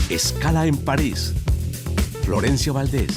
Escala en París. Florencia Valdés.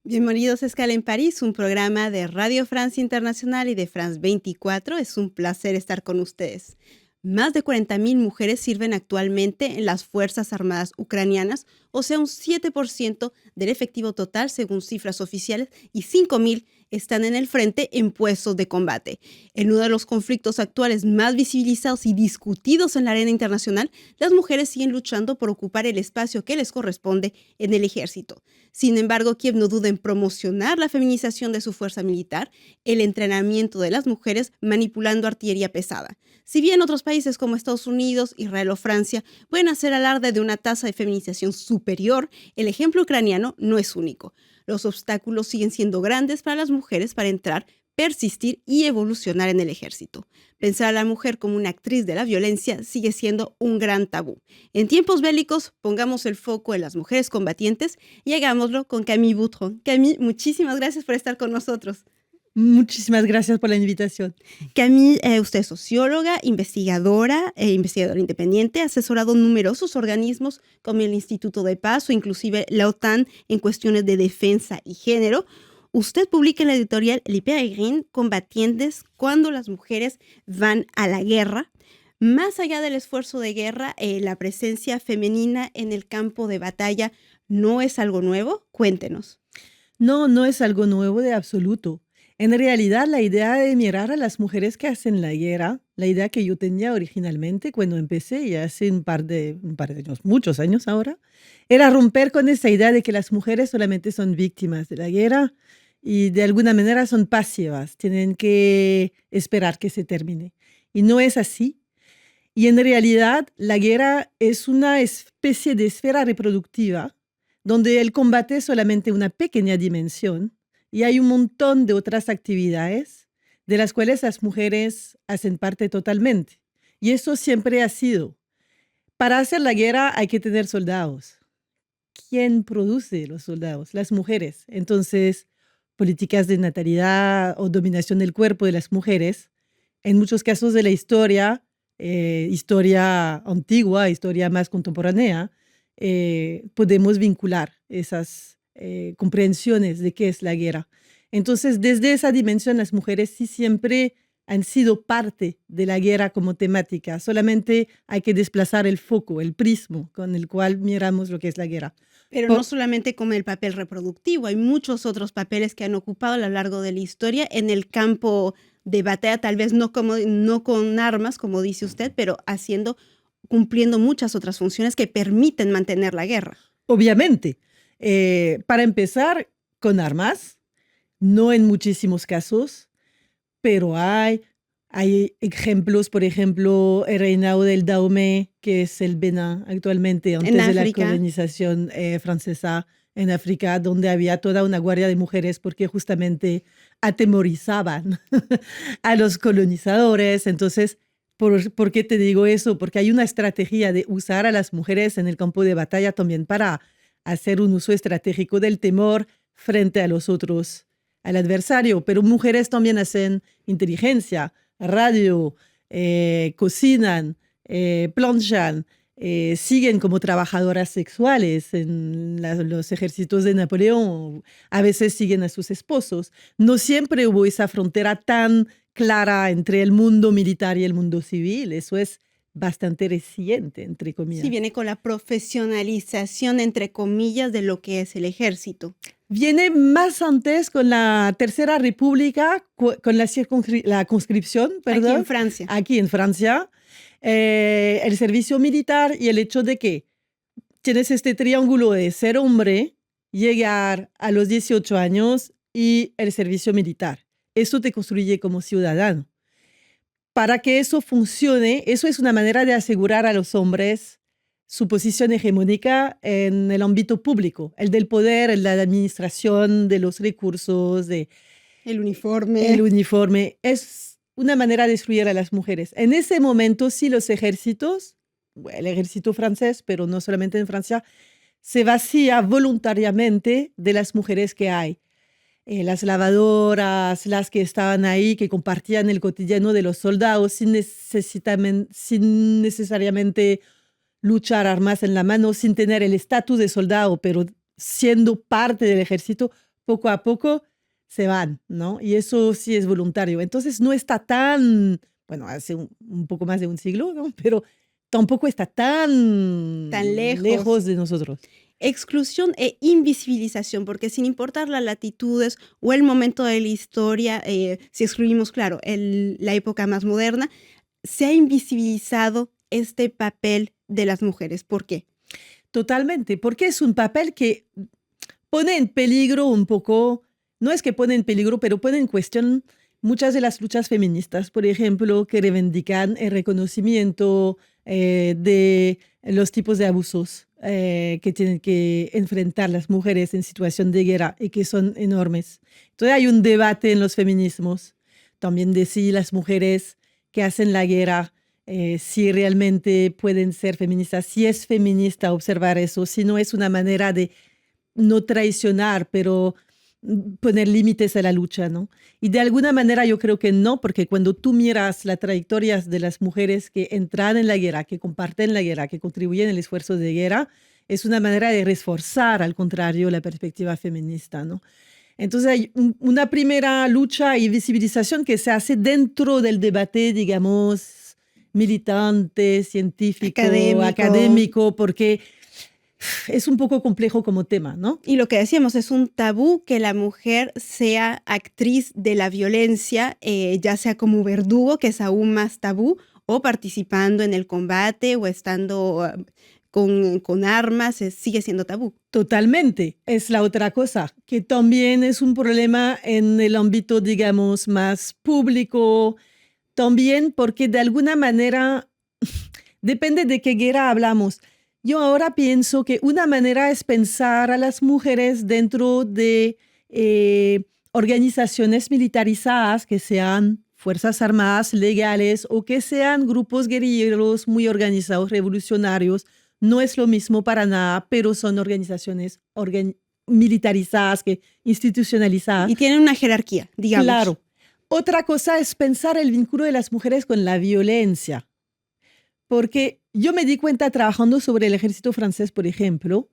Bienvenidos a Escala en París, un programa de Radio Francia Internacional y de France 24. Es un placer estar con ustedes. Más de 40.000 mujeres sirven actualmente en las Fuerzas Armadas ucranianas, o sea, un 7% del efectivo total según cifras oficiales, y 5.000 están en el frente en puestos de combate. En uno de los conflictos actuales más visibilizados y discutidos en la arena internacional, las mujeres siguen luchando por ocupar el espacio que les corresponde en el ejército. Sin embargo, Kiev no duda en promocionar la feminización de su fuerza militar, el entrenamiento de las mujeres manipulando artillería pesada. Si bien otros países como Estados Unidos, Israel o Francia pueden hacer alarde de una tasa de feminización superior, el ejemplo ucraniano no es único. Los obstáculos siguen siendo grandes para las mujeres para entrar, persistir y evolucionar en el ejército. Pensar a la mujer como una actriz de la violencia sigue siendo un gran tabú. En tiempos bélicos, pongamos el foco en las mujeres combatientes y hagámoslo con Camille Boutron. Camille, muchísimas gracias por estar con nosotros. Muchísimas gracias por la invitación. Camille, usted es socióloga, investigadora independiente, ha asesorado numerosos organismos como el Instituto de Paz o inclusive la OTAN en cuestiones de defensa y género. Usted publica en la editorial Le Peregrine Combatientes cuando las mujeres van a la guerra. Más allá del esfuerzo de guerra, la presencia femenina en el campo de batalla no es algo nuevo. Cuéntenos. No, no es algo nuevo de absoluto. En realidad, la idea de mirar a las mujeres que hacen la guerra, la idea que yo tenía originalmente cuando empecé, ya hace un par de años, muchos años ahora, era romper con esa idea de que las mujeres solamente son víctimas de la guerra y de alguna manera son pasivas, tienen que esperar que se termine. Y no es así. Y en realidad, la guerra es una especie de esfera reproductiva donde el combate es solamente una pequeña dimensión. Y hay un montón de otras actividades de las cuales las mujeres hacen parte totalmente. Y eso siempre ha sido. Para hacer la guerra hay que tener soldados. ¿Quién produce los soldados? Las mujeres. Entonces, políticas de natalidad o dominación del cuerpo de las mujeres, en muchos casos de la historia, historia antigua, historia más contemporánea, podemos vincular esas comprensiones de qué es la guerra. Entonces, desde esa dimensión, las mujeres sí siempre han sido parte de la guerra como temática. Solamente hay que desplazar el foco, el prisma con el cual miramos lo que es la guerra. Pero no solamente como el papel reproductivo, hay muchos otros papeles que han ocupado a lo largo de la historia en el campo de batalla, tal vez no con armas, como dice usted, pero cumpliendo muchas otras funciones que permiten mantener la guerra. Obviamente. Para empezar, con armas, no en muchísimos casos, pero hay ejemplos, por ejemplo, el reinado del Dahomey, que es el Benin actualmente, antes de la colonización francesa en África, donde había toda una guardia de mujeres porque justamente atemorizaban a los colonizadores. Entonces, ¿por qué te digo eso? Porque hay una estrategia de usar a las mujeres en el campo de batalla también para hacer un uso estratégico del temor frente a los otros, al adversario. Pero mujeres también hacen inteligencia, radio, cocinan, planchan, siguen como trabajadoras sexuales en los ejércitos de Napoleón, a veces siguen a sus esposos. No siempre hubo esa frontera tan clara entre el mundo militar y el mundo civil. Eso es bastante reciente, entre comillas. Sí, viene con la profesionalización, entre comillas, de lo que es el ejército. Viene más antes con la Tercera República, con la conscripción, perdón. Aquí en Francia. Aquí en Francia. El servicio militar y el hecho de que tienes este triángulo de ser hombre, llegar a los 18 años y el servicio militar. Eso te construye como ciudadano. Para que eso funcione, eso es una manera de asegurar a los hombres su posición hegemónica en el ámbito público, el del poder, el de la administración de los recursos, el uniforme. El uniforme. Es una manera de destruir a las mujeres. En ese momento, sí, los ejércitos, el ejército francés, pero no solamente en Francia, se vacía voluntariamente de las mujeres que hay. Las lavadoras, las que estaban ahí, que compartían el cotidiano de los soldados sin necesariamente luchar armas en la mano sin tener el estatus de soldado, pero siendo parte del ejército, poco a poco se van, ¿no? Y eso sí es voluntario. Entonces no está tan, bueno, hace un poco más de un siglo, ¿no? Pero tampoco está tan Tan lejos. lejos de nosotros. Exclusión e invisibilización, porque sin importar las latitudes o el momento de la historia, si excluimos, claro, la época más moderna, se ha invisibilizado este papel de las mujeres. ¿Por qué? Totalmente, porque es un papel que pone en peligro un poco, no es que pone en peligro, pero pone en cuestión muchas de las luchas feministas, por ejemplo, que reivindican el reconocimiento de los tipos de abusos que tienen que enfrentar las mujeres en situación de guerra y que son enormes. Entonces hay un debate en los feminismos también de si las mujeres que hacen la guerra, si realmente pueden ser feministas, si es feminista observar eso, si no es una manera de no traicionar, pero poner límites a la lucha, ¿no? Y de alguna manera yo creo que no, porque cuando tú miras las trayectorias de las mujeres que entran en la guerra, que comparten la guerra, que contribuyen al esfuerzo de guerra, es una manera de reforzar, al contrario, la perspectiva feminista, ¿no? Entonces hay una primera lucha y visibilización que se hace dentro del debate, digamos, militante, científico, académico, porque es un poco complejo como tema, ¿no? Y lo que decíamos, es un tabú que la mujer sea actriz de la violencia, ya sea como verdugo, que es aún más tabú, o participando en el combate o estando con armas, sigue siendo tabú. Totalmente. Es la otra cosa, que también es un problema en el ámbito, digamos, más público, también porque de alguna manera, depende de qué guerra hablamos. Yo ahora pienso que una manera es pensar a las mujeres dentro de organizaciones militarizadas, que sean fuerzas armadas legales o que sean grupos guerrilleros muy organizados, revolucionarios. No es lo mismo para nada, pero son organizaciones militarizadas, institucionalizadas. Y tienen una jerarquía, digamos. Claro. Otra cosa es pensar el vínculo de las mujeres con la violencia. Porque yo me di cuenta trabajando sobre el ejército francés, por ejemplo,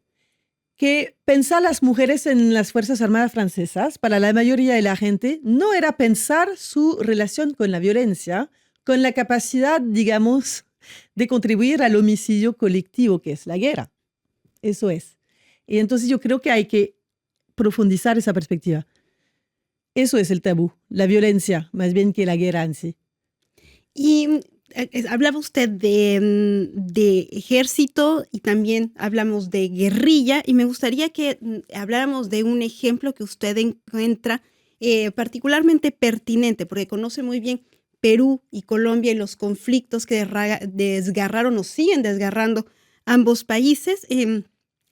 que pensar las mujeres en las Fuerzas Armadas francesas, para la mayoría de la gente, no era pensar su relación con la violencia, con la capacidad, digamos, de contribuir al homicidio colectivo que es la guerra. Eso es. Y entonces yo creo que hay que profundizar esa perspectiva. Eso es el tabú, la violencia, más bien que la guerra en sí. Y hablaba usted de ejército y también hablamos de guerrilla, y me gustaría que habláramos de un ejemplo que usted encuentra particularmente pertinente, porque conoce muy bien Perú y Colombia y los conflictos que desgarraron o siguen desgarrando ambos países,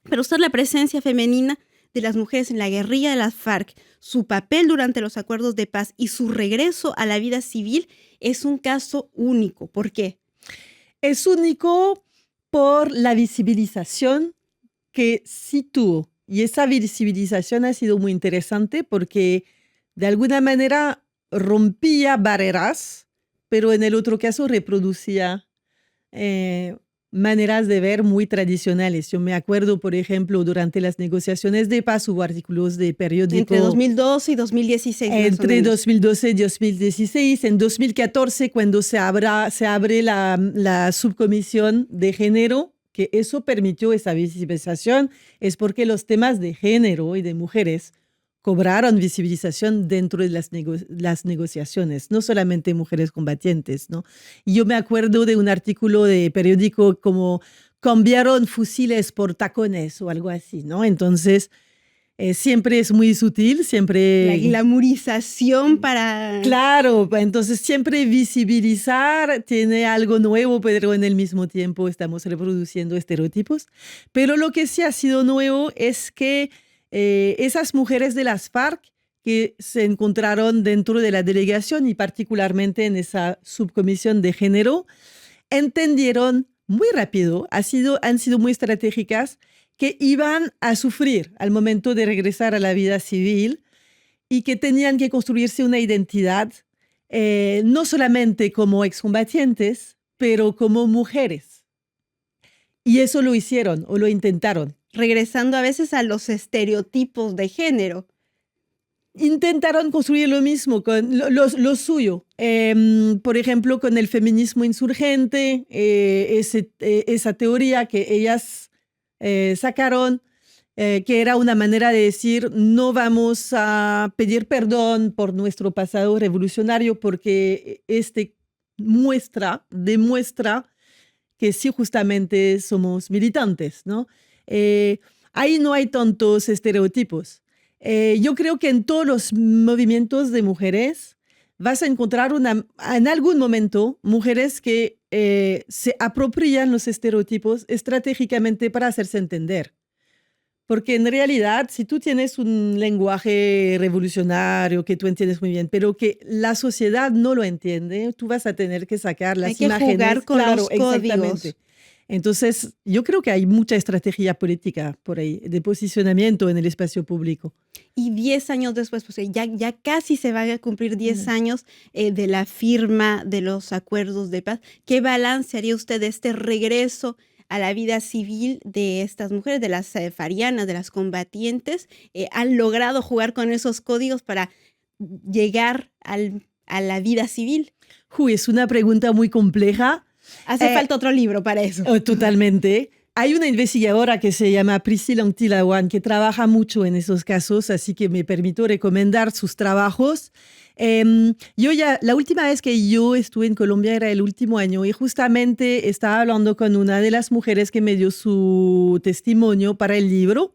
pero usted, la presencia femenina de las mujeres en la guerrilla de las FARC, su papel durante los acuerdos de paz y su regreso a la vida civil es un caso único. ¿Por qué? Es único por la visibilización que sí tuvo. Y esa visibilización ha sido muy interesante porque de alguna manera rompía barreras, pero en el otro caso reproducía maneras de ver muy tradicionales. Yo me acuerdo, por ejemplo, durante las negociaciones de paz hubo artículos de periódico. Entre 2012 y 2016. Entre 2012 y 2016. En 2014, cuando se abre la subcomisión de género, que eso permitió esa visibilización, es porque los temas de género y de mujeres cobraron visibilización dentro de las negociaciones, no solamente mujeres combatientes, ¿no? Y yo me acuerdo de un artículo de periódico como cambiaron fusiles por tacones o algo así, ¿no? Entonces, siempre es muy sutil, siempre... La glamorización para... Claro, entonces siempre visibilizar tiene algo nuevo, pero en el mismo tiempo estamos reproduciendo estereotipos. Pero lo que sí ha sido nuevo es que esas mujeres de las FARC que se encontraron dentro de la delegación y particularmente en esa subcomisión de género, entendieron muy rápido, han sido muy estratégicas, que iban a sufrir al momento de regresar a la vida civil y que tenían que construirse una identidad, no solamente como excombatientes, pero como mujeres. Y eso lo hicieron o lo intentaron. Regresando a veces a los estereotipos de género. Intentaron construir lo mismo, con lo suyo. Por ejemplo, con el feminismo insurgente, esa teoría que ellas sacaron, que era una manera de decir, no vamos a pedir perdón por nuestro pasado revolucionario porque demuestra que sí justamente somos militantes, ¿no? Ahí no hay tantos estereotipos. Yo creo que en todos los movimientos de mujeres vas a encontrar en algún momento mujeres que se apropian los estereotipos estratégicamente para hacerse entender. Porque en realidad, si tú tienes un lenguaje revolucionario que tú entiendes muy bien, pero que la sociedad no lo entiende, tú vas a tener que sacar las imágenes. Hay que jugar con los códigos. Exactamente. Entonces, yo creo que hay mucha estrategia política por ahí, de posicionamiento en el espacio público. Y 10 años después, pues ya casi se van a cumplir 10 años de la firma de los acuerdos de paz. ¿Qué balance haría usted de este regreso a la vida civil de estas mujeres, de las farianas, de las combatientes? ¿Han logrado jugar con esos códigos para llegar a la vida civil? Es una pregunta muy compleja. Hace falta otro libro para eso. Totalmente. Hay una investigadora que se llama Priscilla Untilawan que trabaja mucho en esos casos, así que me permito recomendar sus trabajos. La última vez que yo estuve en Colombia era el último año y justamente estaba hablando con una de las mujeres que me dio su testimonio para el libro.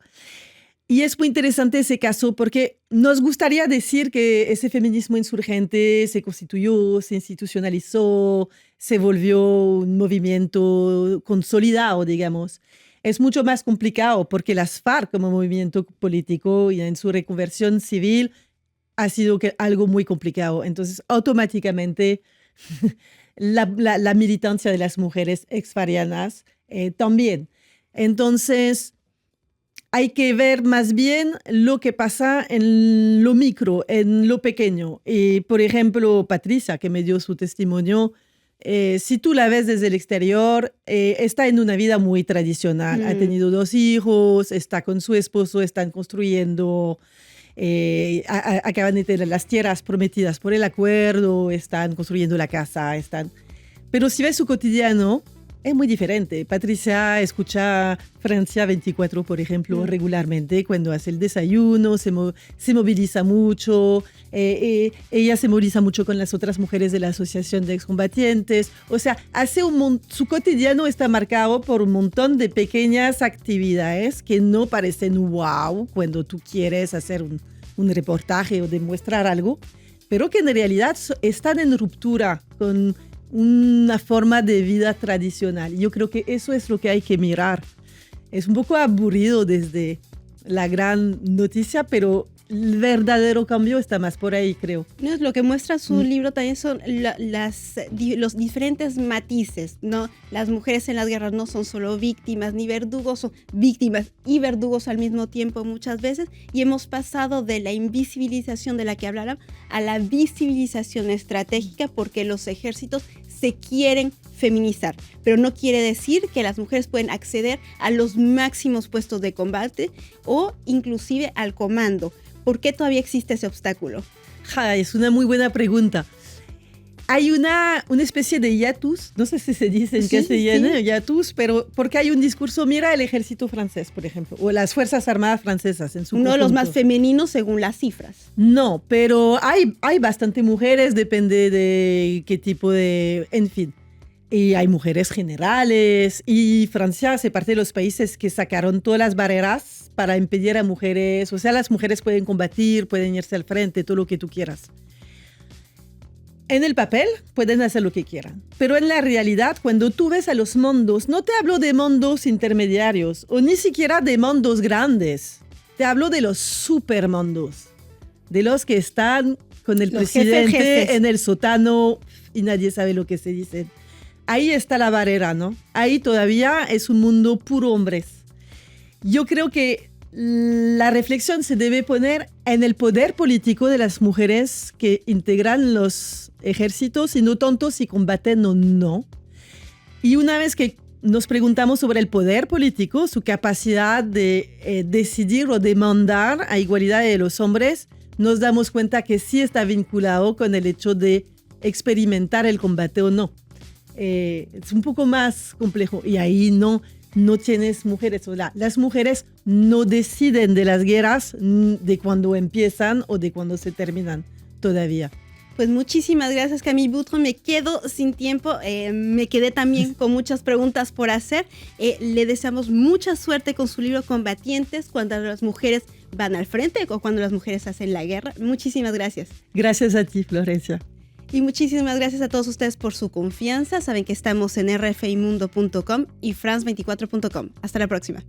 Y es muy interesante ese caso porque nos gustaría decir que ese feminismo insurgente se constituyó, se institucionalizó, se volvió un movimiento consolidado, digamos. Es mucho más complicado porque las FARC como movimiento político y en su reconversión civil ha sido algo muy complicado. Entonces, automáticamente, la militancia de las mujeres exfarianas también. Entonces, hay que ver más bien lo que pasa en lo micro, en lo pequeño. Y, por ejemplo, Patricia, que me dio su testimonio, si tú la ves desde el exterior, está en una vida muy tradicional. Ha tenido 2 hijos, está con su esposo, están construyendo, acaban de tener las tierras prometidas por el acuerdo, están construyendo la casa, Pero si ves su cotidiano, es muy diferente. Patricia escucha Francia 24, por ejemplo, regularmente cuando hace el desayuno, se moviliza mucho, ella se moviliza mucho con las otras mujeres de la Asociación de Excombatientes. O sea, su cotidiano está marcado por un montón de pequeñas actividades que no parecen wow cuando tú quieres hacer un reportaje o demostrar algo, pero que en realidad están en ruptura con una forma de vida tradicional. Yo creo que eso es lo que hay que mirar. Es un poco aburrido desde la gran noticia, pero el verdadero cambio está más por ahí, creo. No, lo que muestra su libro también son los diferentes matices, ¿no? Las mujeres en las guerras no son solo víctimas ni verdugos, son víctimas y verdugos al mismo tiempo muchas veces, y hemos pasado de la invisibilización de la que hablaron a la visibilización estratégica porque los ejércitos se quieren feminizar, pero no quiere decir que las mujeres pueden acceder a los máximos puestos de combate o inclusive al comando. ¿Por qué todavía existe ese obstáculo? Es una muy buena pregunta. Hay una especie de hiatus, no sé si se dice en castellano, hiatus, pero porque hay un discurso, mira el ejército francés, por ejemplo, o las Fuerzas Armadas francesas en su Uno de los conjunto. más femeninos según las cifras. No, pero hay bastante mujeres, depende de qué tipo de, en fin. Y hay mujeres generales, y Francia hace parte de los países que sacaron todas las barreras para impedir a mujeres, o sea, las mujeres pueden combatir, pueden irse al frente, todo lo que tú quieras. En el papel pueden hacer lo que quieran, pero en la realidad, cuando tú ves a los mandos, no te hablo de mandos intermediarios o ni siquiera de mandos grandes, te hablo de los supermandos, de los que están con el presidente en el sótano y nadie sabe lo que se dice. Ahí está la barrera, ¿no? Ahí todavía es un mundo puro hombres. Yo creo que la reflexión se debe poner en el poder político de las mujeres que integran los ejércitos y no tanto si combaten o no. Y una vez que nos preguntamos sobre el poder político, su capacidad de decidir o demandar a igualdad de los hombres, nos damos cuenta que sí está vinculado con el hecho de experimentar el combate o no. Es un poco más complejo y ahí no tienes mujeres. Las mujeres no deciden de las guerras de cuando empiezan o de cuando se terminan todavía. Pues muchísimas gracias, Camille Boutron. Me quedo sin tiempo, me quedé también con muchas preguntas por hacer. Le deseamos mucha suerte con su libro Combatientes, cuando las mujeres van al frente o cuando las mujeres hacen la guerra. Muchísimas gracias. Gracias a ti, Florencia. Y muchísimas gracias a todos ustedes por su confianza. Saben que estamos en rfimundo.com y france24.com. Hasta la próxima.